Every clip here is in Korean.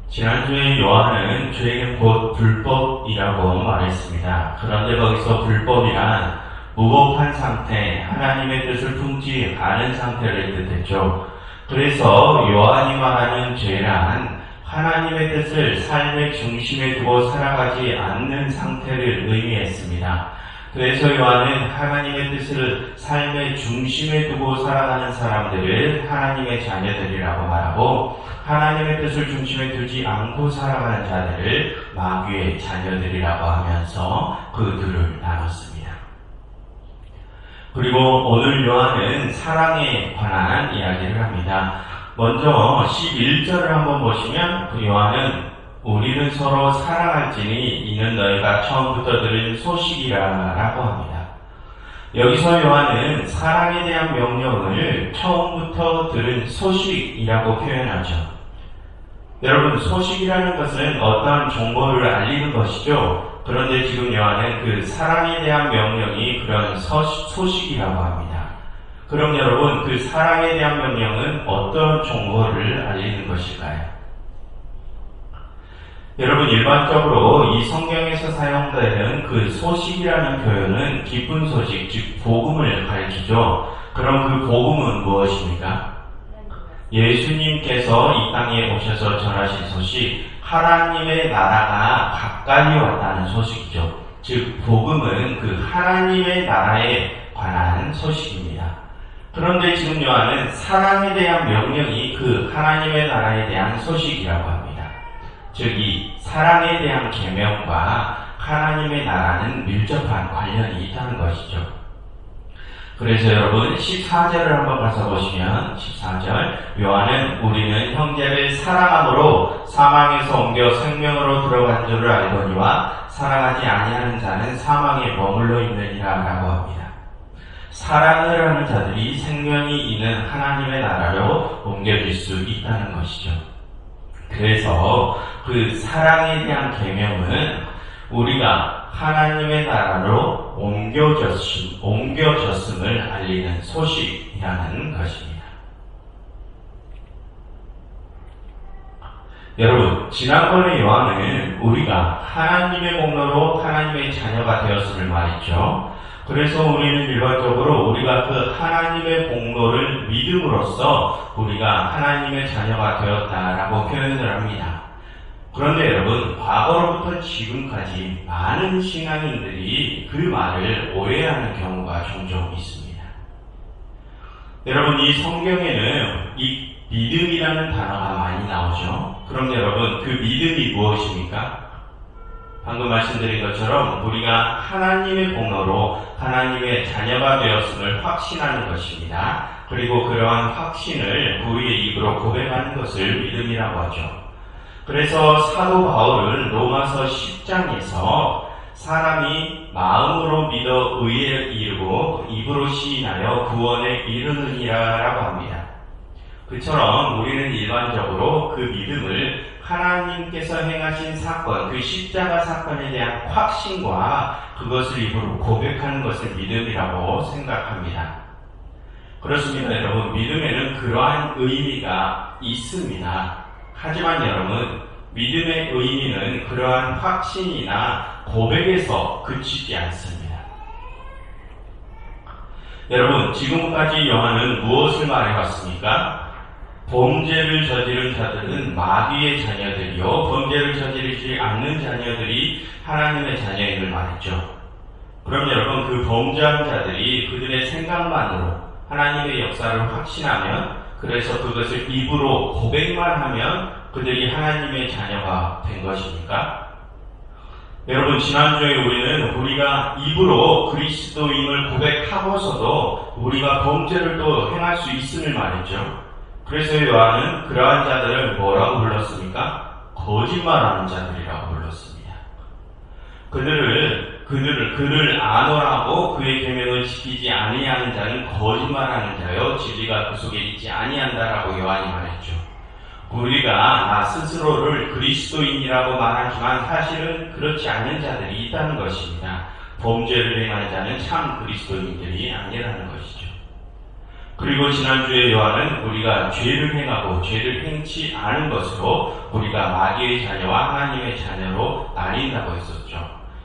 지난주에 요한은 죄는 곧 불법이라고 말했습니다. 그런데 거기서 불법이란 무법한 상태, 하나님의 뜻을 품지 않은 상태를 뜻했죠. 그래서 요한이 말하는 죄란 하나님의 뜻을 삶의 중심에 두고 살아가지 않는 상태를 의미했습니다. 그래서 요한은 하나님의 뜻을 삶의 중심에 두고 살아가는 사람들을 하나님의 자녀들이라고 말하고, 하나님의 뜻을 중심에 두지 않고 살아가는 자들을 마귀의 자녀들이라고 하면서 그 둘을 나눴습니다. 그리고 오늘 요한은 사랑에 관한 이야기를 합니다. 먼저 11절을 한번 보시면 그 요한은 우리는 서로 사랑할지니 이는 너희가 처음부터 들은 소식이라 라고 합니다. 여기서 요한은 사랑에 대한 명령을 처음부터 들은 소식이라고 표현하죠. 여러분, 소식이라는 것은 어떠한 정보를 알리는 것이죠. 그런데 지금 요한은 그 사랑에 대한 명령이 그런 소식이라고 합니다. 그럼 여러분, 그 사랑에 대한 명령은 어떤 정보를 알리는 것일까요? 여러분, 일반적으로 이 성경에서 사용되는 그 소식이라는 표현은 기쁜 소식, 즉 복음을 가리키죠. 그럼 그 복음은 무엇입니까? 예수님께서 이 땅에 오셔서 전하신 소식, 하나님의 나라가 가까이 왔다는 소식이죠. 즉 복음은 그 하나님의 나라에 관한 소식입니다. 그런데 지금 요한은 사랑에 대한 명령이 그 하나님의 나라에 대한 소식이라고 합니다. 즉 이 사랑에 대한 계명과 하나님의 나라는 밀접한 관련이 있다는 것이죠. 그래서 여러분 14절을 한번 가서 보시면 14절, 요한은 우리는 형제를 사랑함으로 사망에서 옮겨 생명으로 들어간 줄을 알거니와 사랑하지 아니하는 자는 사망에 머물러 있느니라 라고 합니다. 사랑을 하는 자들이 생명이 있는 하나님의 나라로 옮겨질 수 있다는 것이죠. 그래서 그 사랑에 대한 계명은 우리가 하나님의 나라로 옮겨졌음을 알리는 소식이라는 것입니다. 여러분, 지난번에 요한은 우리가 하나님의 목로로 하나님의 자녀가 되었음을 말했죠. 그래서 우리는 일반적으로 우리가 그 하나님의 공로를 믿음으로써 우리가 하나님의 자녀가 되었다라고 표현을 합니다. 그런데 여러분, 과거로부터 지금까지 많은 신앙인들이 그 말을 오해하는 경우가 종종 있습니다. 여러분, 이 성경에는 이 믿음이라는 단어가 많이 나오죠. 그럼 여러분, 그 믿음이 무엇입니까? 방금 말씀드린 것처럼 우리가 하나님의 공로로 하나님의 자녀가 되었음을 확신하는 것입니다. 그리고 그러한 확신을 우리의 입으로 고백하는 것을 믿음이라고 하죠. 그래서 사도 바울은 로마서 10장에서 사람이 마음으로 믿어 의에 이르고 입으로 시인하여 구원에 이르느니라 라고 합니다. 그처럼 우리는 일반적으로 그 믿음을 하나님께서 행하신 사건, 그 십자가 사건에 대한 확신과 그것을 입으로 고백하는 것을 믿음이라고 생각합니다. 그렇습니다. 여러분, 믿음에는 그러한 의미가 있습니다. 하지만 여러분, 믿음의 의미는 그러한 확신이나 고백에서 그치지 않습니다. 여러분, 지금까지 요한은 무엇을 말해왔습니까? 범죄를 저지른 자들은 마귀의 자녀들이요, 범죄를 저지르지 않는 자녀들이 하나님의 자녀임을 말했죠. 그럼 여러분, 그 범죄한 자들이 그들의 생각만으로 하나님의 역사를 확신하면, 그래서 그것을 입으로 고백만 하면 그들이 하나님의 자녀가 된 것입니까? 여러분, 지난주에 우리가 입으로 그리스도임을 고백하고서도 우리가 범죄를 또 행할 수 있음을 말했죠. 그래서 요한은 그러한 자들을 뭐라고 불렀습니까? 거짓말하는 자들이라고 불렀습니다. 그를 아노라고 그의 계명을 지키지 아니하는 자는 거짓말하는 자요, 진리가 그 속에 있지 아니한다라고 요한이 말했죠. 우리가 나 스스로를 그리스도인이라고 말하지만 사실은 그렇지 않은 자들이 있다는 것입니다. 범죄를 행하는 자는 참 그리스도인들이 아니라는 것이죠. 그리고 지난주에 요한은 우리가 죄를 행하고 죄를 행치 않은 것으로 우리가 마귀의 자녀와 하나님의 자녀로 나뉜다고 했었죠.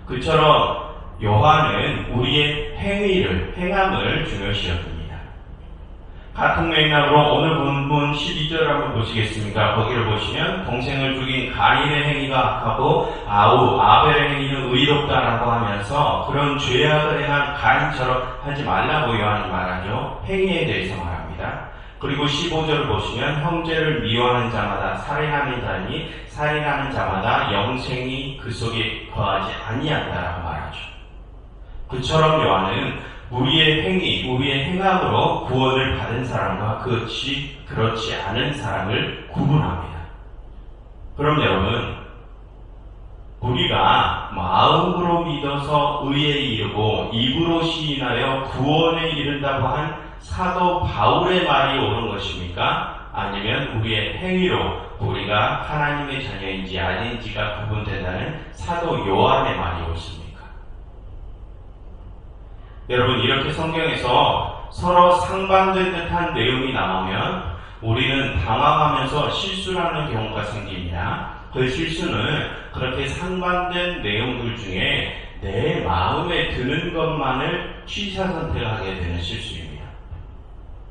그처럼 요한은 우리의 행함을 중요시 여깁니다. 같은 맥락으로 오늘 본문 12절 한번 보시겠습니까? 거기를 보시면 동생을 죽인 가인의 행위가 악하고 아벨의 행위는 의롭다라고 하면서 그런 죄악을 행한 가인처럼 하지 말라고 요한이 말하죠. 행위에 대해서 말합니다. 그리고 15절을 보시면 형제를 미워하는 자마다 살인하는 자니 살인하는 자마다 영생이 그 속에 거하지 아니한다라고 말하죠. 그처럼 요한은 우리의 행위, 우리의 행함으로 구원을 받은 사람과 그렇지 않은 사람을 구분합니다. 그럼 여러분, 우리가 마음으로 믿어서 의에 이르고 입으로 시인하여 구원에 이른다고 한 사도 바울의 말이 옳은 것입니까? 아니면 우리의 행위로 우리가 하나님의 자녀인지 아닌지가 구분된다는 사도 요한의 말이 옳습니까? 여러분, 이렇게 성경에서 서로 상반된 듯한 내용이 나오면 우리는 당황하면서 실수를 하는 경우가 생깁니다. 그 실수는 그렇게 상반된 내용들 중에 내 마음에 드는 것만을 취사 선택하게 되는 실수입니다.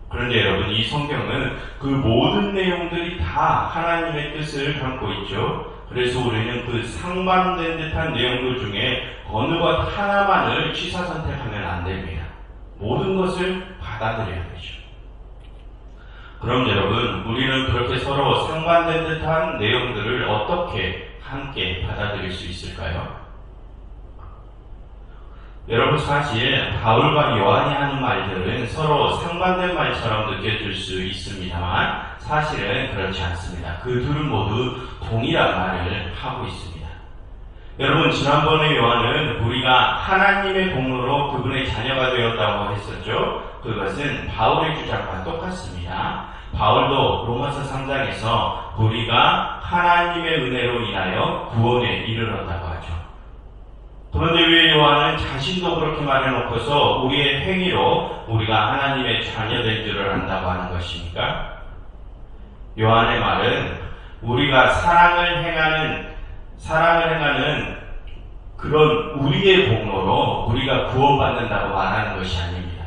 그런데 여러분, 이 성경은 그 모든 내용들이 다 하나님의 뜻을 담고 있죠. 그래서 우리는 그 상반된 듯한 내용들 중에 어느 것 하나만을 취사 선택하면 안 됩니다. 모든 것을 받아들여야 되죠. 그럼 여러분, 우리는 그렇게 서로 상반된 듯한 내용들을 어떻게 함께 받아들일 수 있을까요? 여러분, 사실 바울과 요한이 하는 말들은 서로 상반된 말처럼 느껴질 수 있습니다만 사실은 그렇지 않습니다. 그 둘은 모두 동일한 말을 하고 있습니다. 여러분, 지난번에 요한은 우리가 하나님의 공로로 그분의 자녀가 되었다고 했었죠. 그것은 바울의 주장과 똑같습니다. 바울도 로마서 3장에서 우리가 하나님의 은혜로 인하여 구원에 이르렀다고 하죠. 그런데 왜 요한은 자신도 그렇게 말해놓고서 우리의 행위로 우리가 하나님의 자녀될 줄을 안다고 하는 것입니까? 요한의 말은 우리가 사랑을 행하는 그런 우리의 공로로 우리가 구원받는다고 말하는 것이 아닙니다.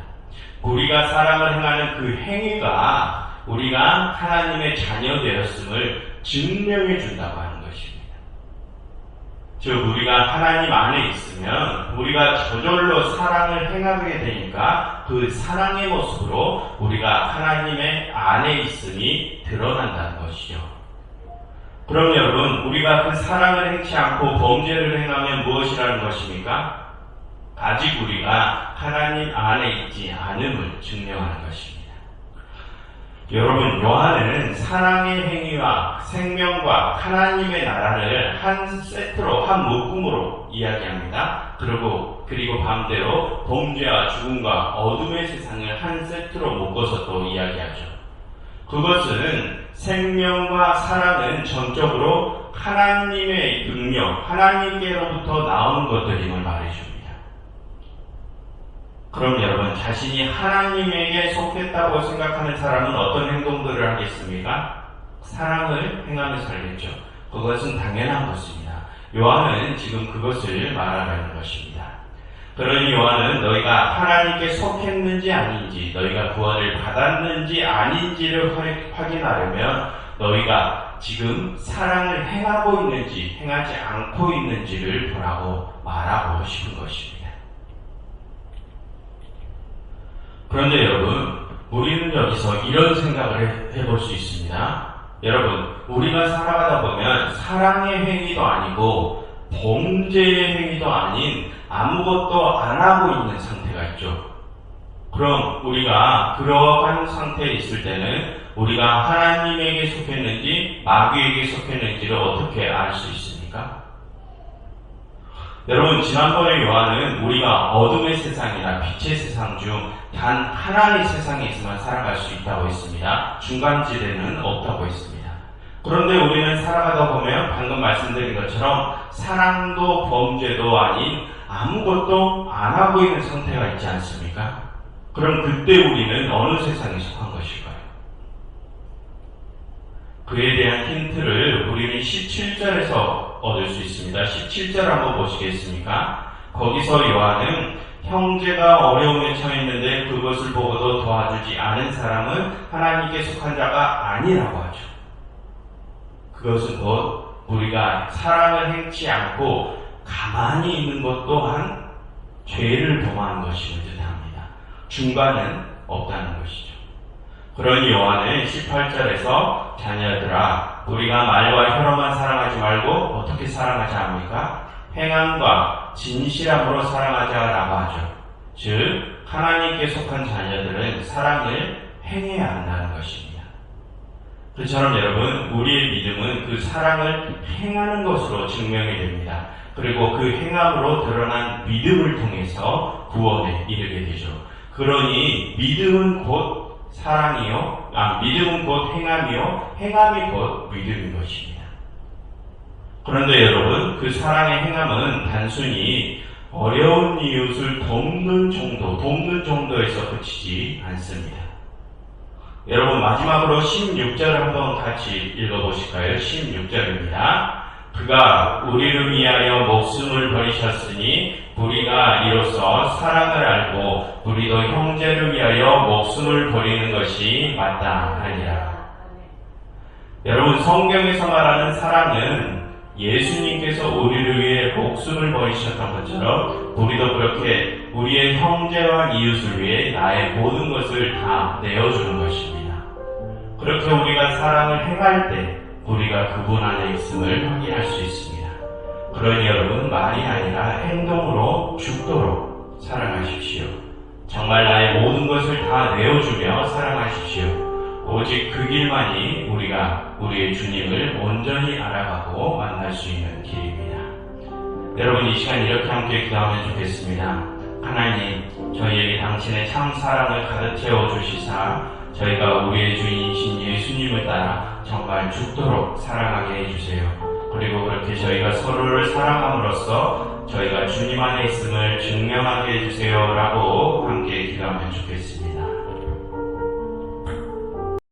우리가 사랑을 행하는 그 행위가 우리가 하나님의 자녀 되었음을 증명해 준다고 하는 것입니다. 즉, 우리가 하나님 안에 있으면 우리가 저절로 사랑을 행하게 되니까 그 사랑의 모습으로 우리가 하나님의 안에 있음이 드러난다는 것이죠. 그럼 여러분, 우리가 그 사랑을 행치 않고 범죄를 행하면 무엇이라는 것입니까? 아직 우리가 하나님 안에 있지 않음을 증명하는 것입니다. 여러분, 요한은 사랑의 행위와 생명과 하나님의 나라를 한 세트로, 한 묶음으로 이야기합니다. 그리고 반대로 범죄와 죽음과 어둠의 세상을 한 세트로 묶어서 또 이야기하죠. 그것은 생명과 사랑은 전적으로 하나님의 능력, 하나님께로부터 나오는 것들임을 말해줍니다. 그럼 여러분, 자신이 하나님에게 속했다고 생각하는 사람은 어떤 행동들을 하겠습니까? 사랑을 행하며 살겠죠. 그것은 당연한 것입니다. 요한은 지금 그것을 말하려는 것입니다. 그러니 요한은 너희가 하나님께 속했는지 아닌지, 너희가 구원을 받았는지 아닌지를 확인하려면 너희가 지금 사랑을 행하고 있는지 행하지 않고 있는지를 보라고 말하고 싶은 것입니다. 그런데 여러분, 우리는 여기서 이런 생각을 해볼 수 있습니다. 여러분, 우리가 살아가다 보면 사랑의 행위도 아니고 범죄의 행위도 아닌 아무것도 안 하고 있는 상태가 있죠. 그럼 우리가 그러한 상태에 있을 때는 우리가 하나님에게 속했는지 마귀에게 속했는지를 어떻게 알 수 있습니까? 여러분, 지난번에 요한은 우리가 어둠의 세상이나 빛의 세상 중 단 하나의 세상에서만 살아갈 수 있다고 했습니다. 중간지대는 없다고 했습니다. 그런데 우리는 살아가다 보면 방금 말씀드린 것처럼 사랑도 범죄도 아닌 아무것도 안 하고 있는 상태가 있지 않습니까? 그럼 그때 우리는 어느 세상에 속한 것일까요? 그에 대한 힌트를 우리는 17절에서 얻을 수 있습니다. 17절 한번 보시겠습니까? 거기서 요한은 형제가 어려움에 처했는데 그것을 보고도 도와주지 않은 사람은 하나님께 속한 자가 아니라고 하죠. 그것은 곧 우리가 사랑을 행치 않고 가만히 있는 것 또한 죄를 범하는 것임을 뜻합니다. 중간은 없다는 것이죠. 그러니 요한은 18절에서 자녀들아 우리가 말과 혀로만 사랑하지 말고 어떻게 사랑하자 합니까? 행함과 진실함으로 사랑하자라고 하죠. 즉 하나님께 속한 자녀들은 사랑을 행해야 한다는 것입니다. 그처럼 여러분 우리의 믿음은 그 사랑을 행하는 것으로 증명이 됩니다. 그리고 그 행함으로 드러난 믿음을 통해서 구원에 이르게 되죠. 그러니 믿음은 곧 사랑이요, 믿음은 곧 행함이요, 행함이 곧 믿음인 것입니다. 그런데 여러분, 그 사랑의 행함은 단순히 어려운 이웃을 돕는 정도에서 그치지 않습니다. 여러분, 마지막으로 16절 한번 같이 읽어보실까요? 16절입니다. 그가 우리를 위하여 목숨을 버리셨으니 우리가 이로써 사랑을 알고 우리도 형제를 위하여 목숨을 버리는 것이 마땅하니라. 여러분, 성경에서 말하는 사랑은 예수님께서 우리를 위해 목숨을 버리셨던 것처럼 우리도 그렇게 우리의 형제와 이웃을 위해 나의 모든 것을 다 내어주는 것입니다. 그렇게 우리가 사랑을 행할 때 우리가 그분 안에 있음을 확인할 수 있습니다. 그러니 여러분, 말이 아니라 행동으로 죽도록 사랑하십시오. 정말 나의 모든 것을 다 내어주며 사랑하십시오. 오직 그 길만이 우리가 우리의 주님을 온전히 알아가고 만날 수 있는 길입니다. 여러분, 이 시간 이렇게 함께 기도하면 좋겠습니다. 하나님, 저희에게 당신의 참 사랑을 가득 채워주시사 저희가 우리의 주인이신 예수님을 따라 정말 죽도록 사랑하게 해주세요. 그리고 그렇게 저희가 서로를 사랑함으로써 저희가 주님 안에 있음을 증명하게 해주세요 라고 함께 기도하면 좋겠습니다.